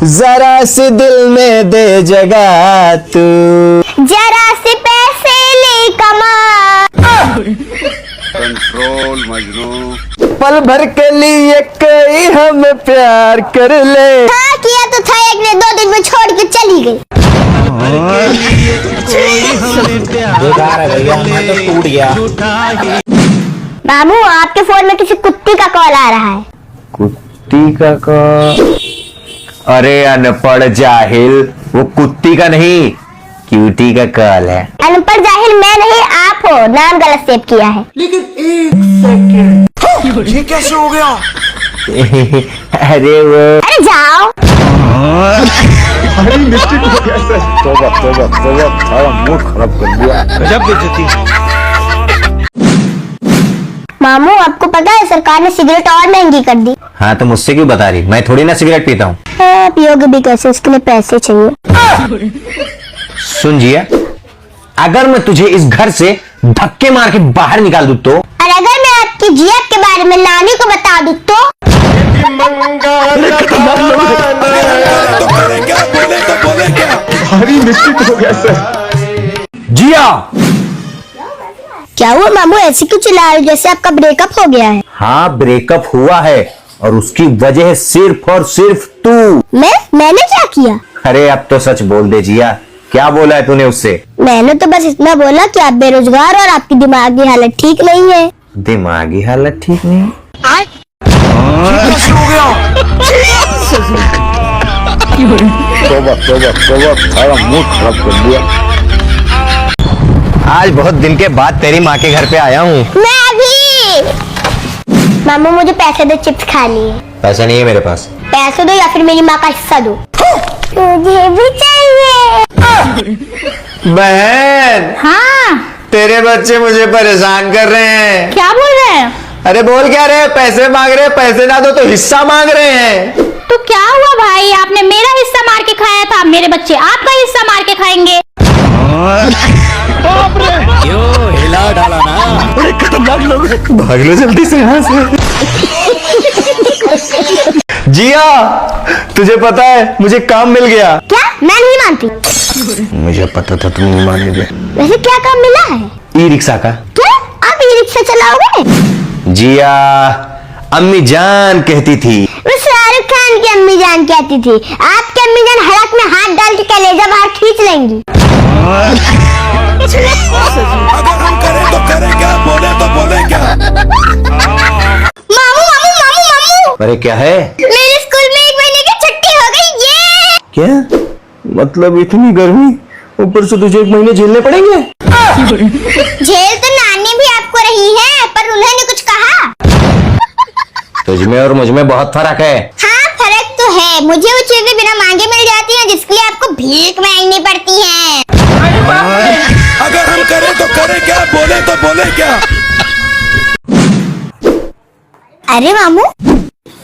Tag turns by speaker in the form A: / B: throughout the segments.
A: जरा सी दिल में दे जगह तू,
B: जरा से पैसे ले कमा।
C: कंट्रोल मजनू।
A: पल भर के लिए कोई हमें प्यार कर ले।
B: हाँ किया तो था, एक ने 2 दिन में छोड़ के चली गई।
A: बेकार है भैया, मैं तो टूट गया।
B: मामू आपके फोन में किसी कुत्ती का कॉल आ रहा है।
A: कुत्ती का कॉल? अरे अनपढ़ जाहिल, वो कुत्ती का नहीं क्यूटी का कॉल है।
B: अनपढ़ जाहिल मैं नहीं, आप हो, नाम गलत सेव किया है।
A: लेकिन एक सेकंड, ये कैसे हो गया? अरे वो,
B: अरे जाओ।
A: अरे मिस्टेक हो गया सर। तौबा तौबा तौबा, सारा मूड खराब कर दिया। गजब बेइज्जती।
B: मामू आपको पता है सरकार ने सिगरेट और महंगी कर दी।
A: हाँ तो मुझसे क्यों बता रही, मैं थोड़ी ना सिगरेट पीता हूँ।
B: पियोगे भी कैसे, इसके लिए पैसे चाहिए।
A: सुन जिया, अगर मैं तुझे इस घर से धक्के मार के बाहर निकाल दूँ तो,
B: और अगर मैं आपकी जिया के बारे में नानी को बता दूँ तो,
A: भारी मिस्टेक हो गया सर। जिया,
B: क्या हुआ मामू, ऐसे क्यों चिल्ला रहे हो जैसे आपका ब्रेकअप हो गया है?
A: हाँ ब्रेकअप हुआ है और उसकी वजह है सिर्फ और सिर्फ तू।
B: मैंने क्या किया?
A: अरे अब तो सच बोल दे जिया, क्या बोला है तूने उससे?
B: मैंने तो बस इतना बोला कि आप बेरोजगार और आपकी दिमागी हालत ठीक नहीं है।
A: दिमागी हालत ठीक नहीं है? तौबा तौबा तौबा, सारा मूड खराब कर दिया। आज बहुत दिन के बाद तेरी माँ के घर पे आया हूँ।
B: मैं भी। मामू मुझे पैसे दो, चिप्स खानी है।
A: पैसा नहीं है मेरे पास।
B: पैसे दो या फिर मेरी माँ का हिस्सा दो। मुझे भी चाहिए।
A: बहन,
B: हाँ
A: तेरे बच्चे मुझे परेशान कर रहे हैं।
B: क्या बोल रहे हैं?
A: अरे बोल क्या रहे, पैसे मांग रहे हैं, पैसे ना दो तो हिस्सा मांग रहे हैं।
B: तो क्या हुआ भाई, आपने मेरा हिस्सा मार के खाया था, मेरे बच्चे आपका हिस्सा मार के खाएंगे।
A: क्यों हिला डाला ना? बड़े खतरनाक लोग हैं। भाग लो जल्दी से यहाँ से। जिया, तुझे पता है मुझे काम मिल गया।
B: क्या? मैं नहीं मानती।
A: मुझे पता था तुम नहीं मानोगे।
B: वैसे क्या काम मिला है?
A: ई रिक्शा का।
B: क्या आप ई रिक्शा चलाओगे?
A: जिया, अम्मी जान कहती थी।
B: वो शाहरुख खान की अम्मी जान कहती थी। आपकी अम्मी जान हड़क में हाथ डाल के कलेजा बाहर खींच लेंगी।
C: अगर हम करें तो करें क्या, बोले तो बोले क्या।
B: मामू मामू मामू मामू,
A: अरे क्या है?
B: मेरे स्कूल में 1 महीने की छुट्टी हो गई। ये
A: क्या मतलब, इतनी गर्मी, ऊपर से तुझे 1 महीने झेलने पड़ेंगे?
B: झेल तो नानी भी आपको रही है, पर उन्होंने कुछ कहा?
A: तुझमें और मुझमें बहुत फर्क है।
B: हाँ फर्क तो है, मुझे वो चीजें बिना मांगे मिल जाती हैं जिसके लिए आपको भीख मांगनी पड़ती है।
C: अगर हम करें तो करें क्या, बोले तो बोले क्या।
B: अरे मामू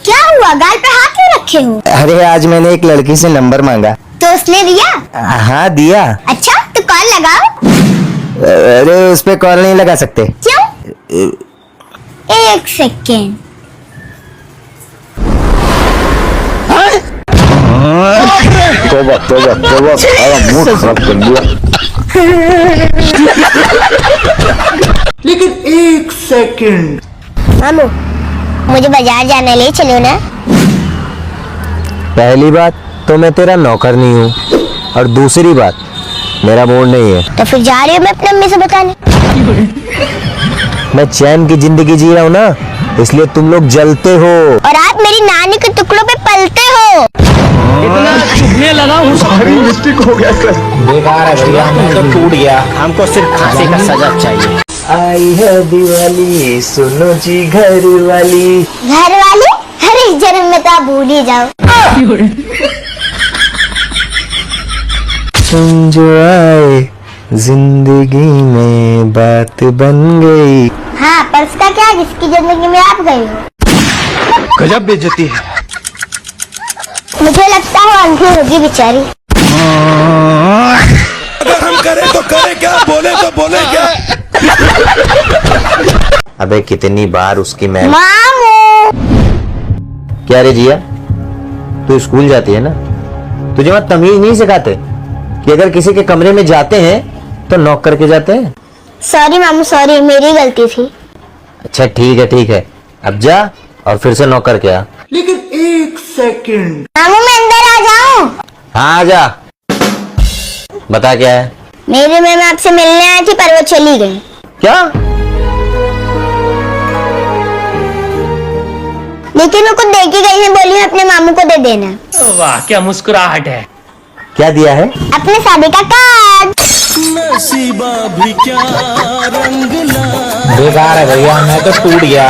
B: क्या हुआ, गाल पे हाथ क्यों रखे हो?
A: अरे आज मैंने एक लड़की से नंबर मांगा
B: तो उसने दिया?
A: हाँ दिया।
B: अच्छा तो कॉल लगाओ।
A: अरे उस पे कॉल नहीं लगा सकते।
B: क्यों? 1 सेकेंड।
A: तौबा तौबा तौबा, सारा मूड खराब कर दिया। लेकिन 1 सेकंड।
B: मामू मुझे बाजार जाने ले चलो ना।
A: पहली बात तो मैं तेरा नौकर नहीं हूँ, और दूसरी बात मेरा मूड नहीं है।
B: तो फिर जा रही हूँ मैं अपनी अम्मी से बताने।
A: मैं चैन की जिंदगी जी रहा हूँ ना, इसलिए तुम लोग जलते हो
B: और आप मेरी नानी के टुकड़ों पे पलते हो।
A: इतना चुभने लगा हूँ। भारी मिस्टेक हो गया सर। बेकार है भैया, मैं तो टूट गया। हमको सिर्फ फांसी का सजा चाहिए। आई है दिवाली, सुनो जी घर वाली।
B: घर वाले? अरे इस जन्म में तो आप भूल ही जाओ।
A: तुम जो आए जिंदगी में बात बन गई।
B: हाँ पर उसका क्या, जिसकी जिंदगी में आप गए हो।
A: गजब बेइज्जती है।
B: मुझे लगता है अंधी होगी बेचारी।
C: अगर हम करें तो करें क्या, बोले तो बोले क्या।
A: अबे कितनी बार उसकी मैं।
B: मामू
A: क्या रे जिया, तू स्कूल जाती है ना? तुझे वहां तमीज नहीं सिखाते कि अगर किसी के कमरे में जाते हैं तो नॉक करके जाते हैं?
B: सॉरी मामू सॉरी, मेरी गलती थी।
A: अच्छा ठीक है, अब जा और फिर से नॉक करके आ।
C: लेकिन 1 सेकंड।
B: मामू मैं अंदर आ जाऊं?
A: हाँ आ जा। बता क्या है?
B: मेरी मैम आपसे मिलने आई थी पर वो चली गई।
A: क्या?
B: लेकिन वो कुछ दे के गई है, बोली अपने मामू को दे देना।
D: वाह क्या मुस्कुराहट है।
A: क्या दिया है?
B: अपने शादी का कार्ड।
C: नसीबा भी क्या रंग ला
A: बेकार है भैया, मैं तो टूट गया।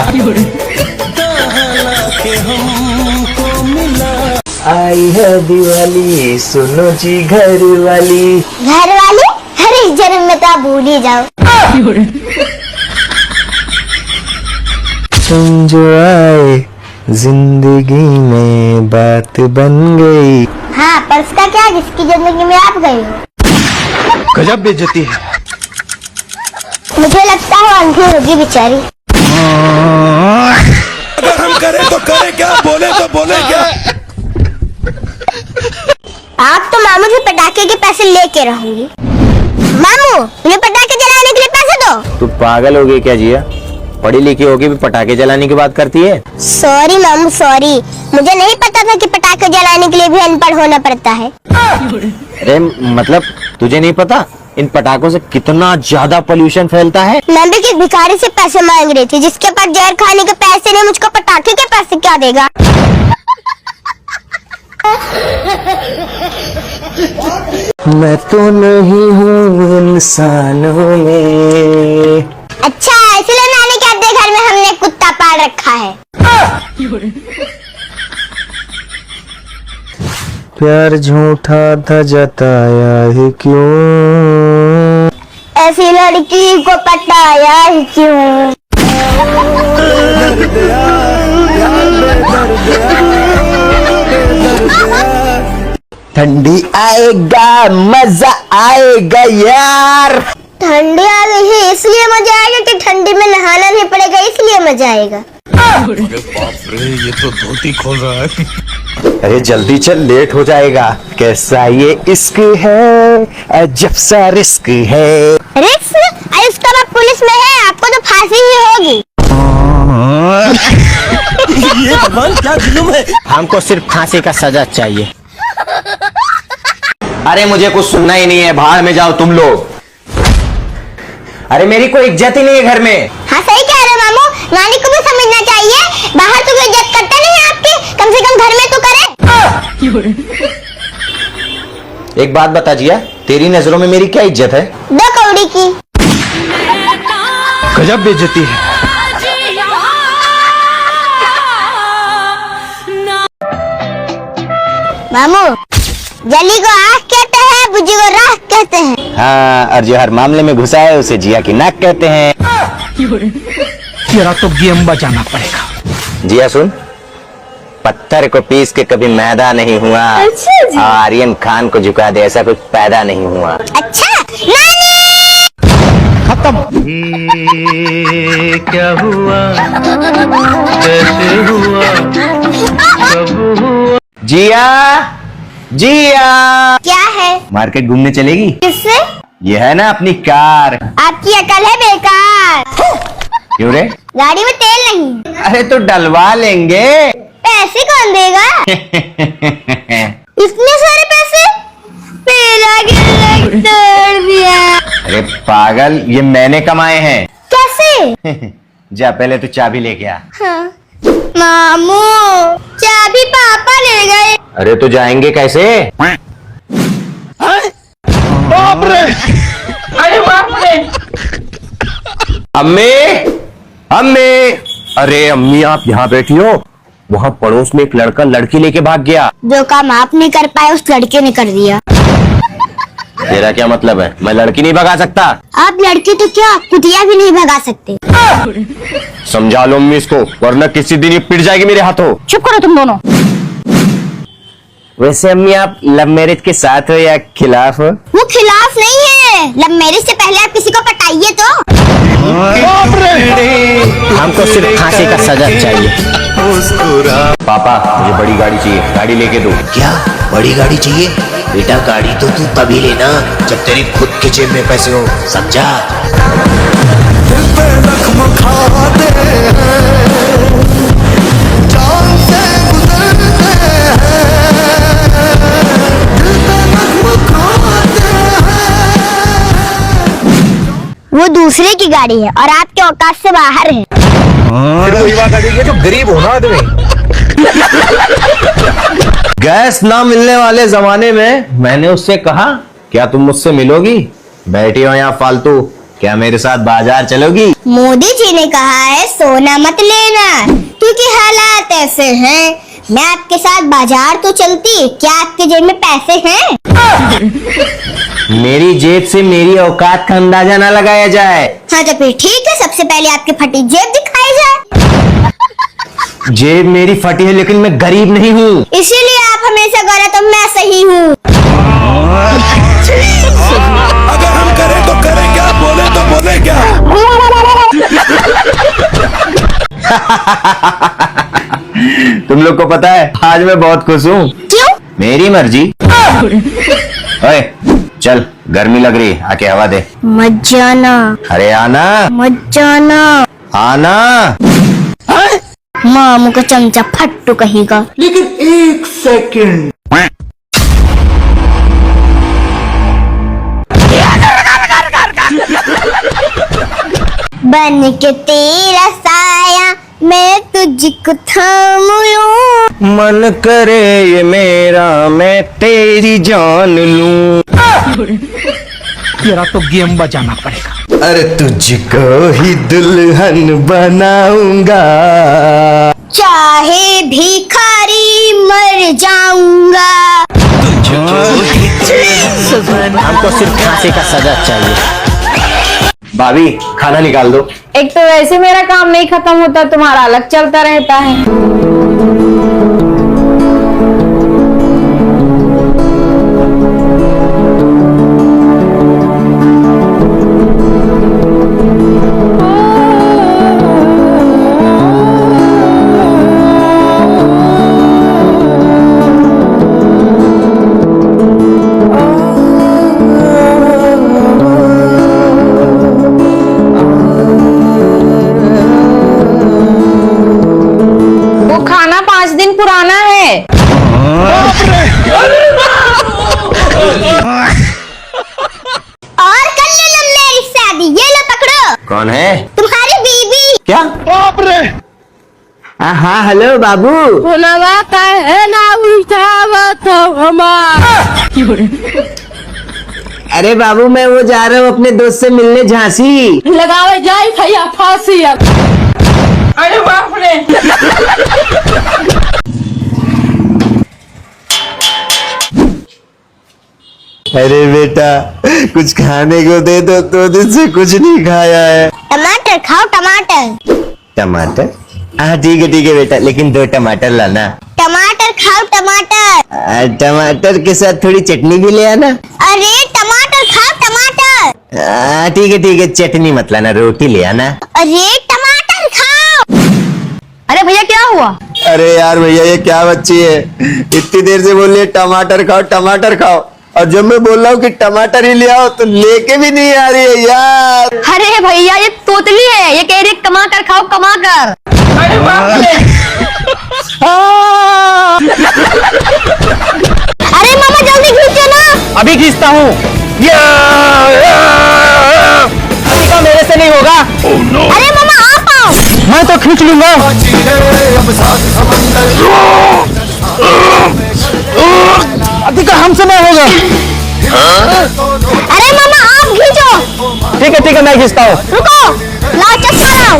C: के हमको मिला।
A: आई है दिवाली सुनो जी घर वाली।
B: घर वाली? अरे इस जन्म में तो आप भूल ही जाओ।
A: तुम जो आए जिंदगी में बात बन गई।
B: हाँ पर उसका क्या, जिसकी जिंदगी में आप गए हो।
C: गजब बेइज्जती है।
B: मुझे लगता है अंधी होगी बेचारी।
C: अगर हम करें तो करें क्या, बोले तो बोले क्या।
B: आप तो मामू से पटाखे के पैसे लेके रहूंगी। मामू मुझे पटाखे जलाने के लिए पैसे दो।
A: तू पागल हो गई क्या जिया? पढ़ी लिखी होगी भी पटाखे जलाने की बात करती है?
B: सॉरी मामू सॉरी, मुझे नहीं पता था कि पटाखे जलाने के लिए भी अनपढ़ होना पड़ता है।
A: अरे मतलब तुझे नहीं पता इन पटाखों से कितना ज्यादा पोल्यूशन फैलता है?
B: मैं भी किस भिखारी से पैसे मांग रही थी, जिसके पास जहर खाने के पैसे नहीं, मुझको पटाखे के पैसे क्या देगा।
A: मैं तो नहीं हूँ इंसानों में।
B: अच्छा इसलिए मैंने क्या अपने घर में हमने कुत्ता पाल रखा है।
A: प्यार झूठा था जताया है क्यों?
B: ऐसी लड़की को पटाया ही क्यों।
A: ठंडी आएगा मजा आएगा यार।
B: ठंडी आ गई है इसलिए मजा आएगा कि ठंडी में नहाना नहीं पड़ेगा इसलिए मजा आएगा।
C: बाप रे, ये तो धोती खोल रहा है।
A: अरे जल्दी चल, लेट हो जाएगा। कैसा ये इश्क है, अजब सा रिस्क है।
B: रिक्स? अरे उसका बाप पुलिस में है, आपको तो फांसी ही होगी।
C: ये भगवान क्या जुल्म है।
A: हमको सिर्फ फांसी का सजा चाहिए। अरे मुझे कुछ सुनना ही नहीं है, बाहर में जाओ तुम लोग। अरे मेरी कोई इज्जत ही नहीं है घर में।
B: हाँ सही कह रहे मामू, नानी को भी समझना चाहिए, बाहर तो कोई इज्जत करता नहीं है आपकी, कम से कम घर में तो करे।
A: एक बात बता जिया, तेरी नजरों में मेरी क्या इज्जत है?
B: 2 कौड़ी की।
C: गजब बेइज्जती है।
B: मामू जली को आँख कहते हैं, बुझी को राख कहते हैं।
A: हाँ, और जो हर मामले में घुसा है उसे जिया की नाक कहते हैं।
C: तेरा तो गेम बजाना पड़ेगा।
A: जिया सुन, पत्थर को पीस के कभी मैदा नहीं हुआ।
B: अच्छा जी।
A: आर्यन खान को झुका दे ऐसा कुछ पैदा नहीं हुआ।
B: अच्छा नानी।
C: खत्म।
D: क्या हुआ कैसे हुआ कब हुआ।
A: जिया जिया,
B: क्या है?
A: मार्केट घूमने चलेगी?
B: किससे?
A: ये है ना अपनी कार।
B: आपकी अकल है बेकार।
A: क्यों रे?
B: गाड़ी में तेल नहीं।
A: अरे तो डलवा लेंगे।
B: पैसे कौन देगा? इतने सारे पैसे? मेरा गिल्ला तोड़ दिया।
A: अरे पागल, ये मैंने कमाए हैं।
B: कैसे?
A: जा पहले तू चाबी लेके आ।
B: हाँ। मामू चाबी पापा ले गए।
A: अरे तो जाएंगे कैसे?
C: बाप रे।
D: अरे बाप रे।
A: अम्मी अम्मी, अरे अम्मी आप यहाँ बैठी हो? वहाँ पड़ोस में एक लड़का लड़की लेके भाग गया।
B: जो काम आप नहीं कर पाए उस लड़के ने कर दिया।
A: तेरा क्या मतलब है? मैं लड़की नहीं भगा सकता?
B: आप लड़के तो क्या कुतिया भी नहीं भगा सकते।
A: समझा लो अम्मी इसको, वरना किसी दिन ये पिट जाएगी मेरे हाथों।
B: चुप करो तुम दोनों।
A: वैसे अम्मी आप लव मैरिज के साथ हो या खिलाफ हो?
B: वो खिलाफ नहीं है, लव मैरिज से पहले आप किसी को पटाइए तो।
C: बाप रे।
A: हमको सिर्फ फांसी का सजा चाहिए।
C: मुस्कुरा।
A: पापा मुझे बड़ी गाड़ी चाहिए, गाड़ी लेके दो।
E: क्या बड़ी गाड़ी चाहिए? बेटा गाड़ी तो तू तभी लेना जब तेरी खुद के जेब में पैसे हो, समझा?
C: दिल पे जख्म खाते हैं, जान से गुजरते हैं, दिल पे जख्म खाते हैं।
B: वो दूसरे की गाड़ी है और आपके औकात से बाहर है।
A: जो गरीब हो ना आदमी। गैस ना मिलने वाले जमाने में मैंने उससे कहा, क्या तुम मुझसे मिलोगी? बैठी हो यहाँ फालतू, क्या मेरे साथ बाजार चलोगी?
B: मोदी जी ने कहा है सोना मत लेना, क्योंकि हालात ऐसे हैं। मैं आपके साथ बाजार तो चलती, क्या आपके जेब में पैसे हैं?
A: मेरी जेब से मेरी औकात का अंदाजा ना लगाया जाए।
B: हाँ तो फिर ठीक है, सबसे पहले आपकी फटी जेब दिखाई जाए।
A: जेब मेरी फटी है लेकिन मैं गरीब नहीं हूँ।
B: इसीलिए आप हमेशा गलत और मैं सही हूँ।
C: अगर हम करें तो करें क्या, बोले तो बोले क्या।
A: तुम लोग को पता है आज मैं बहुत खुश हूँ।
B: क्यों?
A: मेरी मर्जी। ओए चल, गर्मी लग रही, आके हवा दे।
B: मत जाना,
A: अरे आना।
B: मत जाना।
A: आना।
B: मामू का चमचा फट्टू कहेगा।
A: लेकिन एक सेकंड।
B: बन के तेरा साया मैं तुझको थाम लूं।
A: मन करे ये मेरा मैं तेरी जान लूं।
F: तेरा तो गेम बजाना पड़ेगा।
A: अरे तुझको ही दुल्हन बनाऊंगा,
B: चाहे भिखारी मर जाऊंगा।
A: हमको सिर्फ फांसी का सजा चाहिए। भाभी खाना निकाल दो।
G: एक तो वैसे मेरा काम नहीं खत्म होता, तुम्हारा अलग चलता रहता है। वो खाना 5 दिन पुराना है।
B: और कर लो मेरी शादी। ये लो पकड़ो,
A: कौन है?
B: तुम्हारी बीबी।
A: क्या?
F: बाप रे।
A: हाँ हेलो बाबू। अरे बाबू मैं वो जा रहा हूँ अपने दोस्त से मिलने झांसी।
G: लगावे जाए भैया फांसी अब।
D: अरे बाप रे।
A: अरे बेटा कुछ खाने को दे दो दिन से कुछ नहीं खाया है।
B: टमाटर खाओ, टमाटर।
A: टमाटर? हाँ ठीक है बेटा, लेकिन 2 टमाटर लाना।
B: टमाटर खाओ, टमाटर।
A: टमाटर के साथ थोड़ी चटनी भी ले आना।
B: अरे टमाटर खाओ, टमाटर।
A: ठीक है चटनी मत लाना, रोटी ले आना।
B: अरे टमाटर खाओ।
G: अरे भैया क्या हुआ?
A: अरे यार भैया ये क्या बच्ची है, इतनी देर से बोल रही है टमाटर खाओ टमाटर खाओ, और जब मैं बोल रहा हूँ कि टमाटर ही ले आओ तो लेके भी नहीं आ रही है यार।
G: अरे भैया ये तोतली है, ये कह रही है कमा कर खाओ, कमा कर।
D: अरे बाप रे।
B: अरे मामा जल्दी खींचो ना।
A: अभी खींचता हूँ। मेरे से नहीं होगा।
B: अरे मामा आप आओ।
A: मैं तो खींच लूंगा। अधिका हमसे नहीं होगा।
B: अरे मामा आप खींचो।
A: ठीक है मैं खींचता हूँ।
B: रुको, लाओ चश्मा लाओ।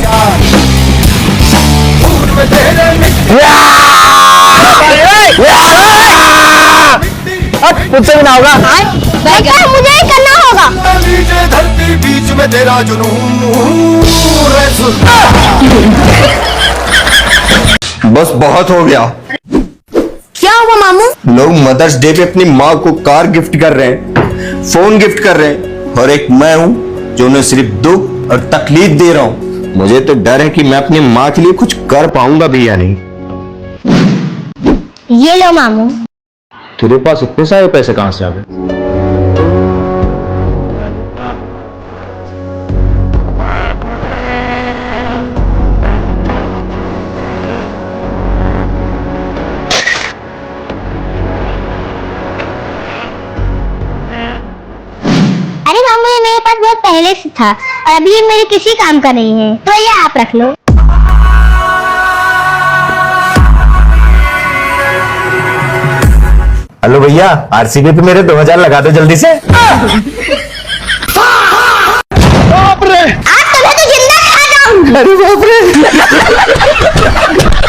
A: मुझसे भी ना होगा।
B: लगता है मुझे ही करना होगा।
C: नीचे धरती बीच में तेरा जुनून।
A: बस बहुत हो गया।
G: क्या हुआ मामू?
A: लोग मदर्स डे पे अपनी माँ को कार गिफ्ट कर रहे हैं, फोन गिफ्ट कर रहे हैं, और एक मैं हूँ जो उन्हें सिर्फ दुख और तकलीफ दे रहा हूँ। मुझे तो डर है कि मैं अपनी माँ के लिए कुछ कर पाऊंगा भी या नहीं।
B: ये लो मामू।
A: तेरे पास इतने सारे पैसे कहाँ से आ गए?
B: अरे मामू, ये मेरे पास बहुत पहले से था और अभी ये मेरे किसी काम का नहीं है, तो ये आप रख लो।
A: हेलो भैया, आरसीबी पे मेरे 2000 लगा दो जल्दी से।
F: बाप रे!
B: आज तुम्हें तो जिंदा खा जाऊंगी।
A: अरे बाप रे।